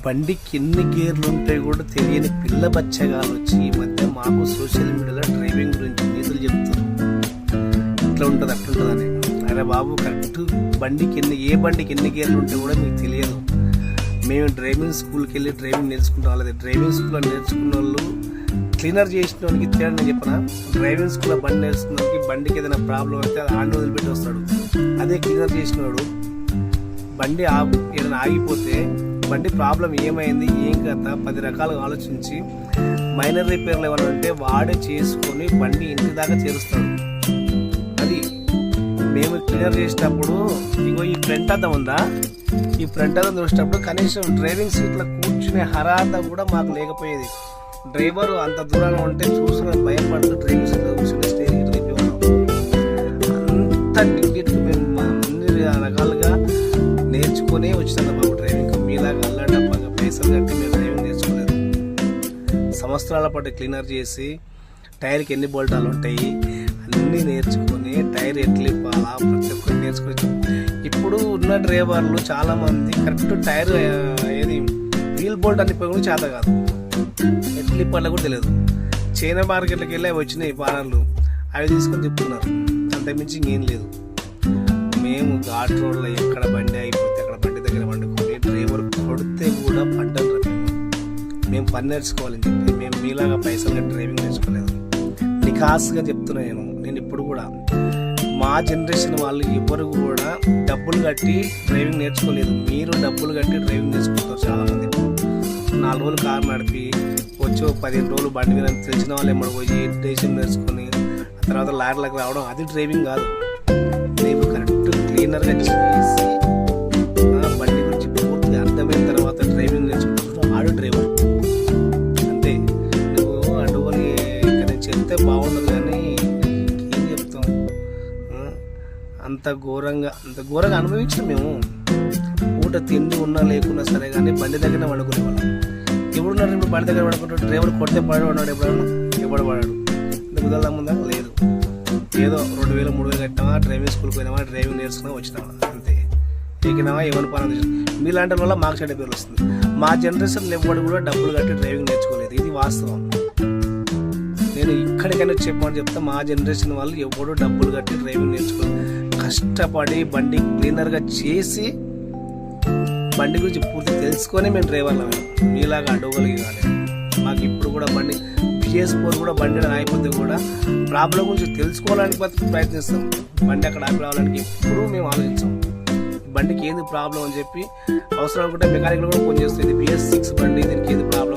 బండికి ఎన్ని గేర్లు ఉంటాయి కూడా తెలియని పిల్ల బచ్చగాలు వచ్చి ఈ మధ్య మాకు సోషల్ మీడియాలో డ్రైవింగ్ గురించి నీతులు చెప్తారు. ఇట్లా ఉంటుంది అట్లుంటుందని. అరే బాబు, కరెక్ట్ ఏ బండికి ఎన్ని గేర్లు ఉంటాయి కూడా మీకు తెలియదు. మేము డ్రైవింగ్ స్కూల్కి వెళ్ళి డ్రైవింగ్ నేర్చుకుంటాం. అలాగే డ్రైవింగ్ స్కూల్లో నేర్చుకున్న వాళ్ళు క్లీనర్ చేసిన వాడికి తేడా నేను చెప్పనా. డ్రైవింగ్ స్కూల్లో బండి నేర్చుకున్న వాడికి బండికి ఏదైనా ప్రాబ్లం అయితే అది ఆండి వదిలిపెట్టి వస్తాడు. అదే క్లీనర్ చేసిన వాడు బండి ఏదైనా ఆగిపోతే బండి ప్రాబ్లం ఏమైంది ఏం కథ 10 రకాలుగా ఆలోచించి మైనర్ రిపేర్లు ఏమైనా ఉంటే వాడే చేసుకొని బండి ఇంటి దాకా చేరుస్తాడు. అది మేము క్లియర్ చేసేటప్పుడు ఇగో ఈ ఫ్రంట్ అద్దం ఉందా, ఈ ఫ్రంట్ అద్దం చూసేటప్పుడు కనీసం డ్రైవింగ్ సీట్లో కూర్చునే అర్హత కూడా మాకు లేకపోయేది. డ్రైవర్ అంత దూరంగా ఉంటే చూసిన భయపడుతూ డ్రైవింగ్ సీట్లో కూర్చుని స్టేరింగ్ తిప్పేవాళ్ళం. అంత టికెట్కి మేము అన్ని రకాలుగా నేర్చుకునే వచ్చిన బాబు డ్రైవింగ్. మీలాగా అల్లాడప్పగా పైసలు కట్టి మేము డ్రైవింగ్ నేర్చుకోలేదు. సంవత్సరాల పాటు క్లీనర్ చేసి టైర్కి ఎన్ని బోల్టాలు ఉంటాయి అన్నీ నేర్చుకొని టైర్ ఎట్లిప్పాలా ప్రతి ఒక్కరు నేర్చుకోవచ్చు. ఇప్పుడు ఉన్న డ్రైవర్లు చాలామంది కరెక్ట్ టైర్ ఏది వీల్ బోల్ట్ అని కూడా చేత కాదు, ఎట్లిప్పాలో కూడా తెలియదు. చైనా మార్కెట్లకు వెళ్ళి వచ్చినాయి పానర్లు, అవి తీసుకొని చెప్తున్నారు. అంతకుమించి ఇంకేం లేదు. మేము ఘాట్ రోడ్లో ఎక్కడ బండి అయిపోతే అక్కడ బండి దగ్గర వండుకొని డ్రైవర్ కొడితే కూడా పడ్డారు. మేము పని నేర్చుకోవాలని చెప్పి మేము మీలాగా పైసలు కట్టి డ్రైవింగ్ నేర్చుకోలేదు. నిఖాస్గా చెప్తున్నాను. నేను ఇప్పుడు కూడా మా జనరేషన్ వాళ్ళు ఎవరు కూడా డబ్బులు కట్టి డ్రైవింగ్ నేర్చుకోలేదు. మీరు డబ్బులు కట్టి డ్రైవింగ్ నేర్చుకుంటారు చాలామంది. 4 రోజులు కారు నడిపి వచ్చి 15 రోజులు బండి మీద తెలిసిన వాళ్ళు ఎమ్మడి పోయి డ్రైవింగ్ నేర్చుకొని ఆ తర్వాత లారీలకు రావడం అది డ్రైవింగ్ కాదు. మేము కరెక్ట్ క్లీనర్గా చేసి బండి గురించి పూర్తిగా అర్థమైన తర్వాత డ్రైవింగ్ నేర్చుకుంటున్నాడు ఆడు డ్రైవర్. అంతే. నువ్వు అడుగుని ఇక్కడ నేను చెప్తే బాగుండదు కానీ ఏం చెప్తాం. అంత ఘోరంగా అనుభవించాం మేము. పూట తిండి ఉన్నా లేకున్నా సరే కానీ బండి దగ్గర వండుకునేవాళ్ళం. ఎవడున్నారు ఇప్పుడు బండి దగ్గర వండుకుంటాడు? డ్రైవర్ కొడితే పడవాడు ఎప్పుడన్నా? ఎవడు పడాడు? కుదరదా ముందా? లేదు. ఏదో 2000 3000 కట్టినావా, డ్రైవింగ్ స్కూల్కి పోయినావా, డ్రైవింగ్ నేర్చుకున్నా వచ్చినావా, అంతే. ఎక్కినావా ఏమైనా పని మీలాంటి వల్ల మాకు చెడ్డ పేరు వస్తుంది. మా జనరేషన్లో ఎవరు కూడా డబ్బులు కట్టి డ్రైవింగ్ నేర్చుకోలేదు. ఇది వాస్తవం. నేను ఇక్కడికైనా చెప్పమని చెప్తా, మా జనరేషన్ వాళ్ళు ఎవరు డబ్బులు కట్టి డ్రైవింగ్ నేర్చుకోలేదు. కష్టపడి బండి క్లీనర్గా చేసి బండి గురించి పూర్తి తెలుసుకొని మేము డ్రైవర్లు మీలాగా అడగలిగి కాలేదు. మాకు ఇప్పుడు కూడా బండి PS4 కూడా బండి ఆగిపోతే కూడా ప్రాబ్లం గురించి తెలుసుకోవడానికి ప్రయత్నిస్తాం. బండి అక్కడ ఆపి రావడానికి ఎప్పుడూ మేము ఆలోచించాం. బండికి ఏంది ప్రాబ్లం అని చెప్పి అవసరం అనుకుంటే మెకానిక్లు కూడా ఫోన్ చేస్తుంది. PS6 బండి, దీనికి ఏది ప్రాబ్లం